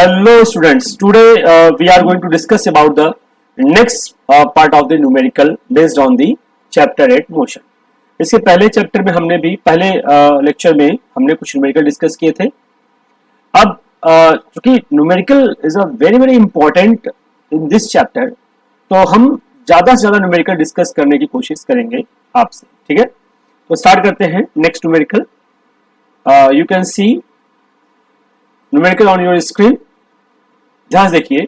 Hello students, today we are going to discuss about the next part of the numerical based on the chapter 8 motion. इसके पहले chapter में हमने भी पहले lecture में हमने कुछ न्यूमेरिकल डिस्कस किए थे. अब क्योंकि numerical is a very very important in this chapter, तो हम ज़्यादा से ज़्यादा न्यूमेरिकल डिस्कस करने की कोशिश करेंगे आपसे. ठीक है, तो स्टार्ट करते हैं next numerical. You can see numerical on your screen. ध्यान से देखिए.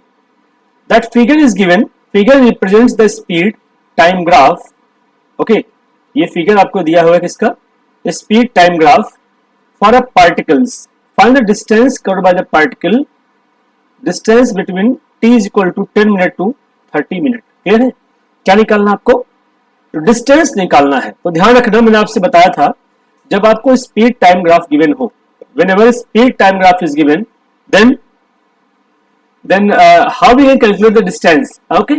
That figure is given. Figure represents the speed time graph. Okay, ये figure आपको दिया हुआ है किसका? Speed time graph for a particles. Find the distance covered by the particle. Distance between t is equal to 10 minute to 30 minute. Clear है? क्या निकालना आपको? डिस्टेंस निकालना है. तो ध्यान रखना, मैंने आपसे बताया था जब आपको स्पीड टाइम ग्राफ गिवन हो, whenever speed time graph is given, then how we can calculate the distance. Okay,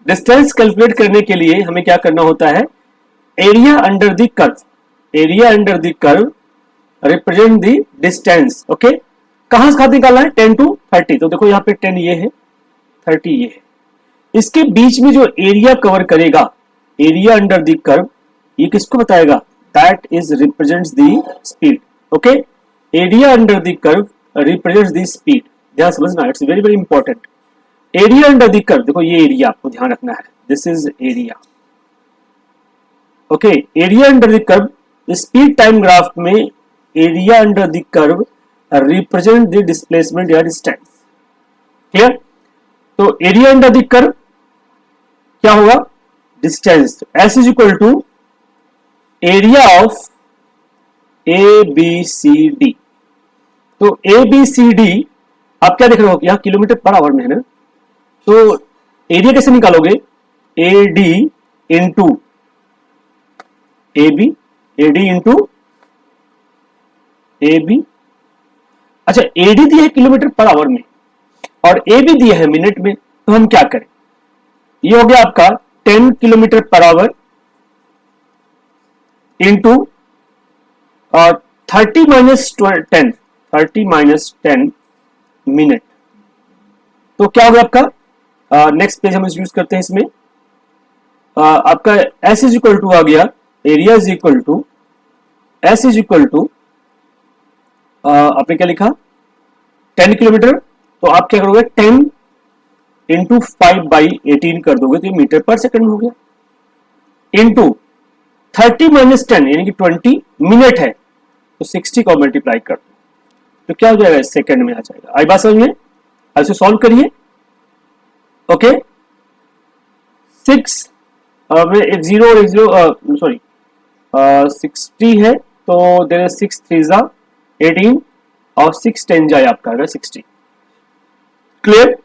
distance calculate करने के लिए हमें क्या करना होता है? area under the curve. area under the curve represent the distance. Okay, कहाँ से निकालना है? 10 to 30. तो देखो यहाँ पे 10 ये है, 30 ये है. इसके बीच में जो एरिया कवर करेगा, एरिया अंडर द कर्व, ये किसको बताएगा? That is represents the speed. Okay, area under the curve represents the speed. ध्यान समझना, it's very very important. Area under the curve, देखो ये एरिया आपको ध्यान रखना है. This is area. Okay, area under the curve speed time graph में area under the curve represent the displacement या डिस्टेंस. क्लियर? तो एरिया अंडर द कर्व क्या होगा? Distance. S is equal to area of A B C D. तो A B C D आप क्या देख रहे हो? यहाँ किलोमीटर पर आवर में है ना, तो एरिया कैसे निकालोगे? A D into A B, A D into A B. अच्छा, ए डी दिया है किलोमीटर पर आवर में और ए बी दिया है मिनट में, तो हम क्या करें? ये हो गया आपका 10 kilometre per our into 30 minus 10 minute. तो क्या होगा आपका? नेक्स्ट पेज हम यूज करते हैं इसमें. आपका S इज इक्वल टू आ गया, area is equal to S is equal to आपने क्या लिखा? 10 किलोमीटर. तो आप क्या करोगे? 10 इंटू 5/18 कर दोगे, तो ये मीटर पर सेकंड हो गया. इंटू 30 माइनस 10 यानी कि 20 मिनट है, तो 60 को मल्टीप्लाई कर दो, तो क्या हो जाएगा? सेकंड में आ जाएगा. आई बात समझ में? ऐसे सॉल्व करिए. ओके, 6 में एक जीरो और एक जीरो, सॉरी 60 है, तो देयर इज 6 3 जा 18 और 6 10 जाए आपका 60. क्लियर?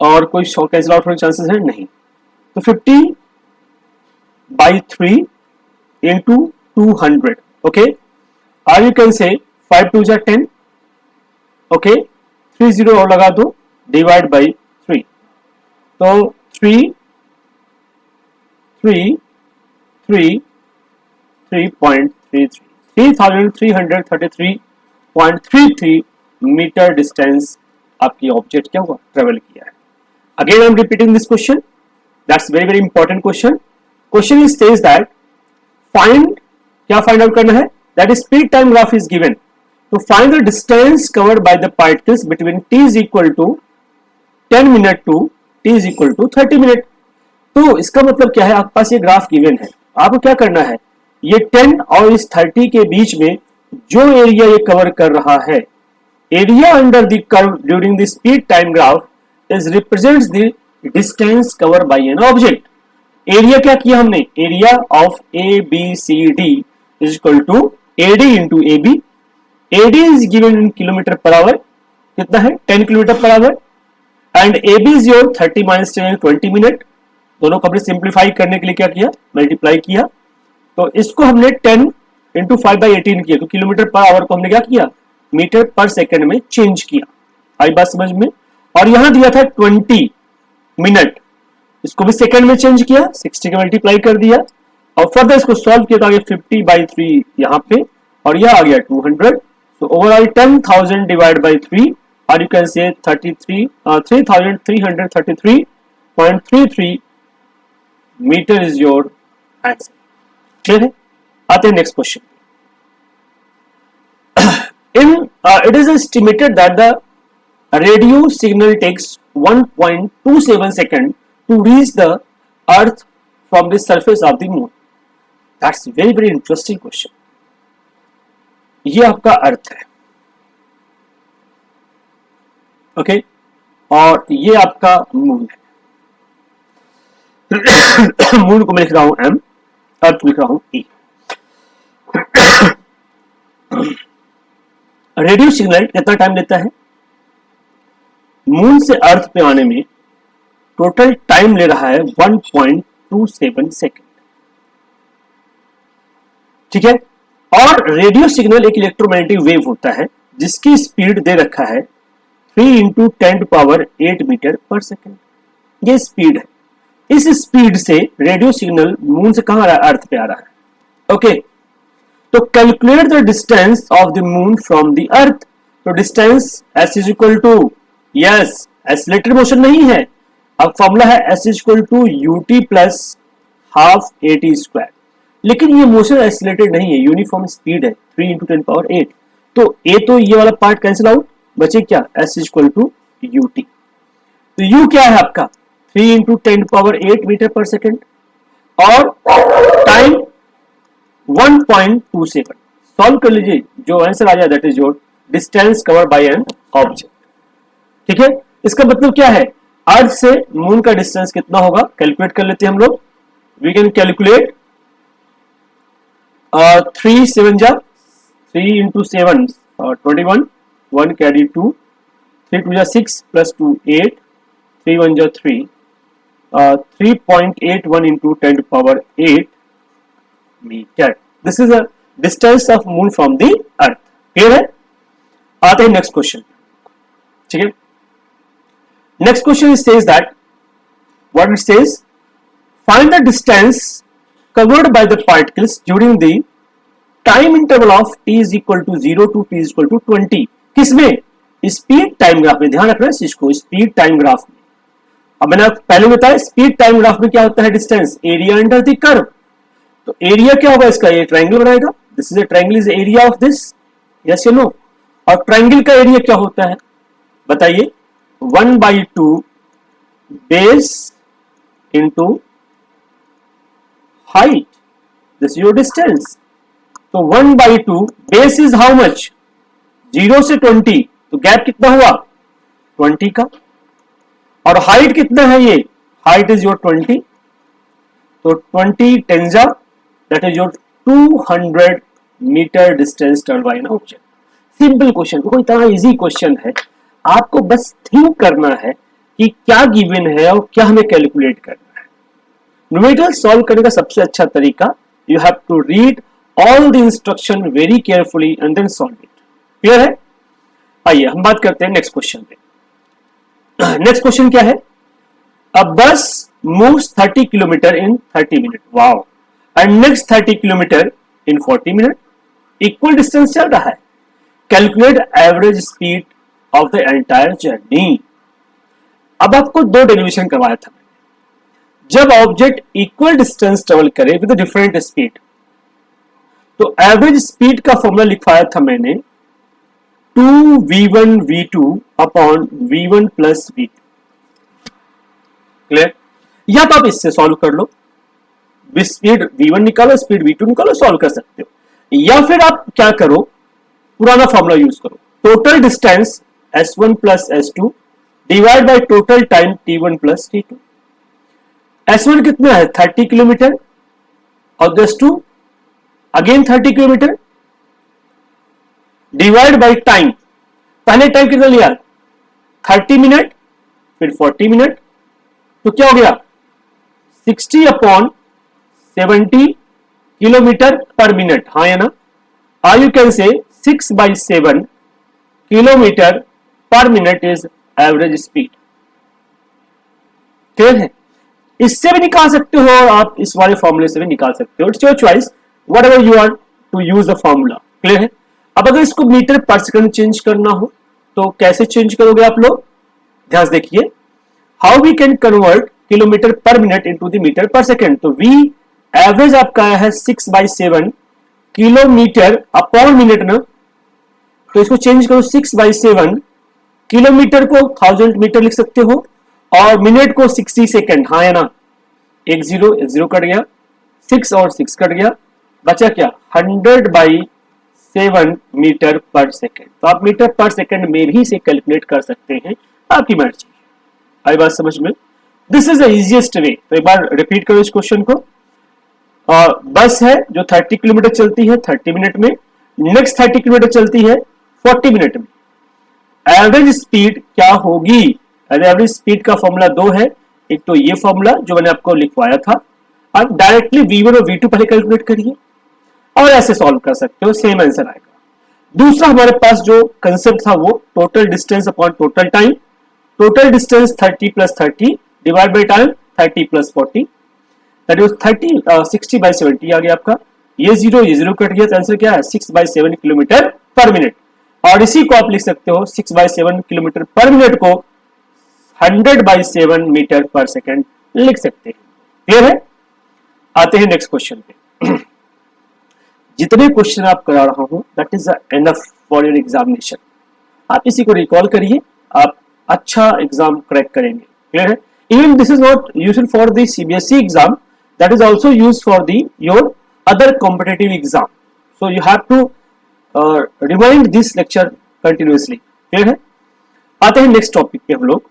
और कोई कैंसिल आउट होने चांसेस है? नहीं. तो 50/3 into 200. Okay, or you can say 5 2 जा 10. Okay, 3 0 और लगा दो, divide by 3. तो 333.33 मीटर डिस्टेंस आपकी ऑब्जेक्ट क्या हुआ? ट्रेवल किया है. Again I am repeating this question. That's very very important question. Question is says that find, क्या फाइंड आउट करना है? That is speed time graph is given. तो find the distance covered by the particles between t is equal to 10 minute to t is equal to 30 minute. तो इसका मतलब क्या है? आपके पास ये ग्राफ गिवन है, आपको क्या करना है? ये 10 और इस 30 के बीच में जो एरिया ये कवर कर रहा है, area under the curve during the speed time graph is represents the distance covered by an object. Area क्या किया हमने? Area of A B C D is equal to A D into A B. A D is given in kilometre per hour. कितना है? 10 kilometre per hour. And A B is your 30 minus 10 20 minute. दोनों को हमने simplify करने के लिए क्या किया? मल्टीप्लाई किया. तो इसको हमने 10 इंटू 5/18 किया, तो किलोमीटर पर आवर को हमने क्या किया? मीटर पर सेकेंड में चेंज किया. आई बात समझ में? और यहां दिया था 20 मिनट, इसको भी सेकंड में चेंज किया, 60 का मल्टीप्लाई कर दिया और फर्दर इसको सॉल्व किया तो आगे 50/3 यहाँ पे और यह आ गया 200. तो overall 10,000 divide by 3 or you can say 3333.33 metre is your answer. Clear है? आते हैं next question. It is estimated that the radio signal takes 1.27 seconds to reach the earth from the surface of the moon. That's very very interesting question. ये आपका अर्थ है, okay, और ये आपका moon है। मून को मैं लिख रहा हूं M, अर्थ लिख रहा हूं E। रेडियो सिग्नल कितना टाइम लेता है? मून से अर्थ पे आने में टोटल टाइम ले रहा है 1.27 सेकेंड। ठीक है? और रेडियो सिग्नल एक इलेक्ट्रोमैग्नेटिक वेव होता है जिसकी स्पीड दे रखा है 3 × 10⁸ मीटर पर सेकेंड। ये स्पीड है। इस स्पीड से रेडियो सिग्नल मून से कहां आ रहा है? अर्थ पे आ रहा है। ओके, तो calculate the distance of the moon from the earth. तो distance s is equal to, yes, accelerated motion नहीं है, अब फॉर्मूला है s is equal to ut plus half at²। लेकिन ये मोशन एक्सीलरेटेड नहीं है, यूनिफॉर्म स्पीड है, 3 × 10⁸। तो तो ये वाला पार्ट कैंसिल आउट, बचे क्या? s is equal to ut। तो u क्या है आपका? 3 × 10⁸ मीटर पर सेकेंड, और टाइम 1.27। सॉल्व कर लीजिए, जो आंसर आ जाए that is your distance covered by an object. ठीक है? इसका मतलब क्या है? अर्थ से मून का डिस्टेंस कितना होगा कैलकुलेट कर लेते हैं हम लोग। वी कैन कैलकुलेट 3 7 जा 3 × 7 21, 1 कैरी 2, 3 2 जा 6 प्लस 2 8, 3 1 जा 3, 3.81 × 10⁸ metre. This is a distance of moon from the earth. Clear है? आते हैं नेक्स्ट क्वेश्चन। ठीक है? Next question says that, what it says, find the distance covered by the particles during the time interval of t is equal to 0 to t is equal to 20। किसमें? Speed time graph में। ध्यान रखना इस चीज को, speed time graph में। अब मैंने पहले बताया स्पीड टाइम ग्राफ में क्या होता है? Distance, area under the curve. तो एरिया क्या होगा इसका? ये ट्रायंगल बनाएगा, this is a triangle, is area of this, yes या नो? और ट्रायंगल का एरिया क्या होता है बताइए? 1/2 base into height, this is your distance. तो 1/2 बेस इज हाउ मच? 0 से 20, तो गैप कितना हुआ? 20 का। और हाइट कितना है? ये हाइट इज योर 20, तो 20 10 जा that is your 200 metre distance covered by an object. Simple question, कोई इतना इजी क्वेश्चन है, आपको बस थिंक करना है कि क्या गिवन है और क्या हमें कैलकुलेट करना है। न्यूमेरिकल सॉल्व करने का सबसे अच्छा तरीका, you have to read all the instruction very carefully and then solve it. Clear है? आइए हम बात करते हैं नेक्स्ट क्वेश्चन पे। नेक्स्ट क्वेश्चन क्या है? A bus moves 30 kilometre in 30 minute, wow, and next 30 kilometre in 40 minute. Equal distance चल रहा है, calculate average speed of the entire journey. अब आपको दो डेरिवेशन करवाया था। जब ऑब्जेक्ट इक्वल डिस्टेंस ट्रेवल करे विद डिफरेंट स्पीड, तो एवरेज स्पीड का फॉर्मूला लिखवाया था मैंने 2v1 v2 upon v1 plus v2। Clear? या तो आप इससे सॉल्व कर लो, स्पीड v1 निकालो, स्पीड v2 निकालो, सॉल्व कर सकते हो। या फिर आप क्या करो, पुराना फॉर्मूला यूज करो, total distance s1 plus s2 divide by total time t1 plus t2। s1 कितना है? 30 किलोमीटर, और s2 again 30 kilometre, divide by time. पहले टाइम कितना लिया? 30 मिनट, फिर 40 मिनट, तो क्या हो गया? 60 अपॉन 70 किलोमीटर पर मिनट, हाँ या ना? और you can say 6/7 kilometre per minute is average speed. Clear है? इससे भी निकाल सकते हो, आप इस वाले फॉर्मूले से भी निकाल सकते हो, it's your choice, whatever you want to use the formula. Clear है? अब अगर इसको मीटर पर सेकंड चेंज करना हो तो कैसे चेंज करोगे आप लोग, ध्यान से देखिए, how we can convert kilometre per minute into the metre per second. तो वी एवरेज आपका आया है 6/7 किलोमीटर अपॉन मिनट ना, तो इसको चेंज करो 6/7, किलोमीटर को 1000 मीटर लिख सकते हो और मिनट को 60 सेकेंड, हाँ है ना, एक जीरो कट गया, 6 और 6 कट गया, बचा क्या 100/7 मीटर पर सेकेंड। तो आप मीटर पर सेकेंड में भी से कैलकुलेट कर सकते हैं, आपकी मर्जी। आई बात समझ में, this is the easiest way. तो एक बार रिपीट करो इस क्वेश्चन को। बस है जो 30 किलोमीटर चलती है 30 मिनट में, नेक्स्ट 30 किलोमीटर चलती है 40 मिनट में। एवरेज स्पीड क्या होगी, एवरेज स्पीड का फॉर्मूला दो है, एक तो ये फॉर्मूला जो मैंने आपको लिखवाया था, आप डायरेक्टली V1 और V2 पहले कैलकुलेट करिए और ऐसे सॉल्व कर सकते हो, सेम आंसर आएगा। दूसरा हमारे पास जो कंसेप्ट था वो total distance upon total time. Total distance 30 + 30 divide by time 30 + 40, that is 60/70 आ गया आपका। ये जीरो कट गया, तो आंसर क्या है 6/7 किलोमीटर पर मिनट। और इसी को आप लिख सकते हो 6/7 किलोमीटर पर मिनट को 100/7 मीटर पर सेकेंड लिख सकते हैं। क्लियर है? आते हैं नेक्स्ट क्वेश्चन पे। जितने क्वेश्चन आप करा रहा हूं that is enough for your examination. आप इसी को रिकॉल करिए, आप अच्छा एग्जाम क्रैक करेंगे। क्लियर है? Even this is not useful for the CBSE exam, that is also used for the your other competitive exam. So you have to remind this lecture continuously. Clear है? आते हैं next topic पे हम लोग।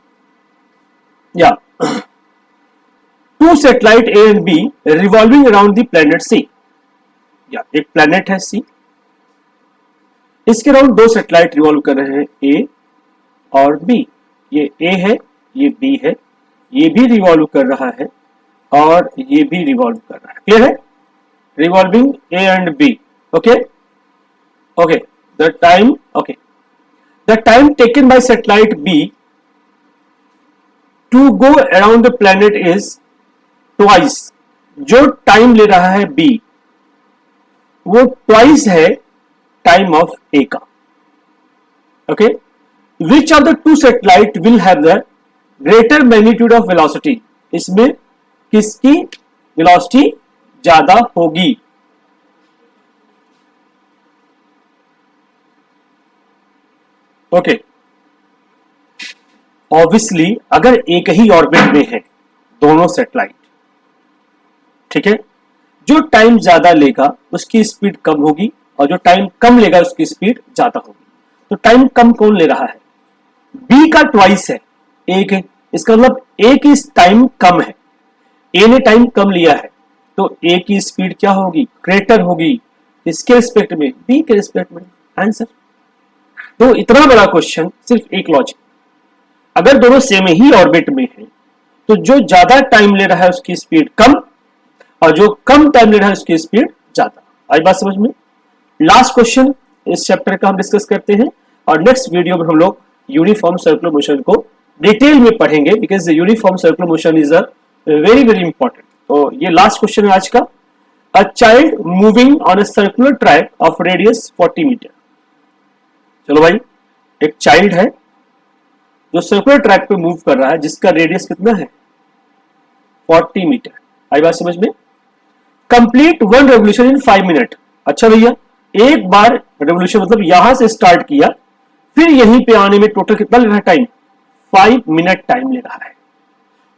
या two satellite A and B revolving around the planet C। या एक planet है C, इसके अराउंड दो सैटेलाइट रिवॉल्व कर रहे हैं A और B। ये A है, ये B है, ये भी रिवॉल्व कर रहा है और ये भी रिवॉल्व कर रहा है। क्लियर है? Revolving A and B। Okay okay, the time taken by satellite B to go around the planet is twice। जो टाइम ले रहा है B वो ट्वाइस है टाइम ऑफ A का। Okay, which of the two satellite will have the greater magnitude of velocity. इसमें किसकी velocity ज्यादा होगी? ओके, ऑब्वियसली अगर एक ही ऑर्बिट में है दोनों सैटेलाइट, ठीक है, जो टाइम ज्यादा लेगा उसकी स्पीड कम होगी और जो टाइम कम लेगा उसकी स्पीड ज्यादा होगी। तो टाइम कम कौन ले रहा है? बी का ट्वाइस है, एक है, इसका मतलब ए की टाइम कम है, ए ने टाइम कम लिया है, तो ए की स्पीड क्या होगी? ग्रेटर होगी। इसके रिस्पेक्ट में, बी के रिस्पेक्ट में। आंसर। तो इतना बड़ा क्वेश्चन, सिर्फ एक लॉजिक, अगर दोनों सेम ही ऑर्बिट में है तो जो ज्यादा टाइम ले रहा है उसकी स्पीड कम और जो कम टाइम ले रहा है उसकी स्पीड ज्यादा। आई बात समझ में? लास्ट क्वेश्चन इस चैप्टर का हम डिस्कस करते हैं और नेक्स्ट वीडियो में हम लोग यूनिफॉर्म सर्कुलर मोशन को डिटेल में पढ़ेंगे, because uniform circular motion is a very very important. तो ये लास्ट क्वेश्चन है आज का। A child moving on a circular track of radius 40 metre. चलो भाई, एक चाइल्ड है जो सर्कुलर ट्रैक पे मूव कर रहा है जिसका रेडियस कितना है? 40 मीटर। आई बात समझ में? Complete one revolution in 5 minute. अच्छा भैया, एक बार रेवोल्यूशन मतलब यहां से स्टार्ट किया फिर यहीं पे आने में टोटल कितना ले रहा है टाइम? 5 मिनट टाइम ले रहा है।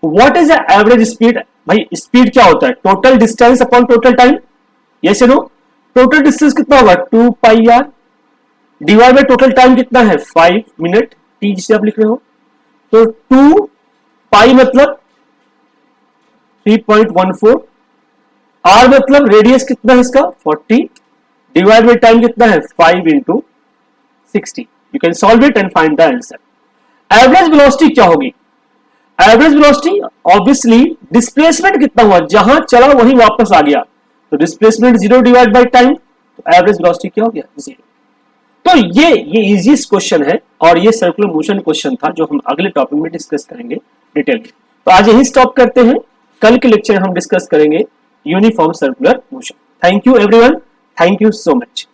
What is the average speed? भाई स्पीड क्या होता है? Total distance upon total time. Yes या नो? टोटल डिस्टेंस कितना होगा? 2πr divide by total time कितना है? 5 मिनट। टी जिसे आप लिख रहे हो, तो 2π मतलब 3.14, आर मतलब रेडियस कितना है इसका? 40, डिवाइड बाय टाइम कितना है? 5 × 60। You can solve it and find the answer. Average velocity क्या होगी? एवरेज वेलोसिटी ऑब्वियसली डिस्प्लेसमेंट कितना हुआ, जहां चला वहीं वापस आ गया, तो डिस्प्लेसमेंट 0 डिवाइड बाय टाइम, तो एवरेज वेलोसिटी क्या हो गया? 0। तो ये इजीएस्ट क्वेश्चन है और ये सर्कुलर मोशन क्वेश्चन था जो हम अगले टॉपिक में डिस्कस करेंगे डिटेल में। तो आज यही स्टॉप करते हैं, कल के लेक्चर हम डिस्कस करेंगे uniform circular motion. Thank you everyone, thank you so much.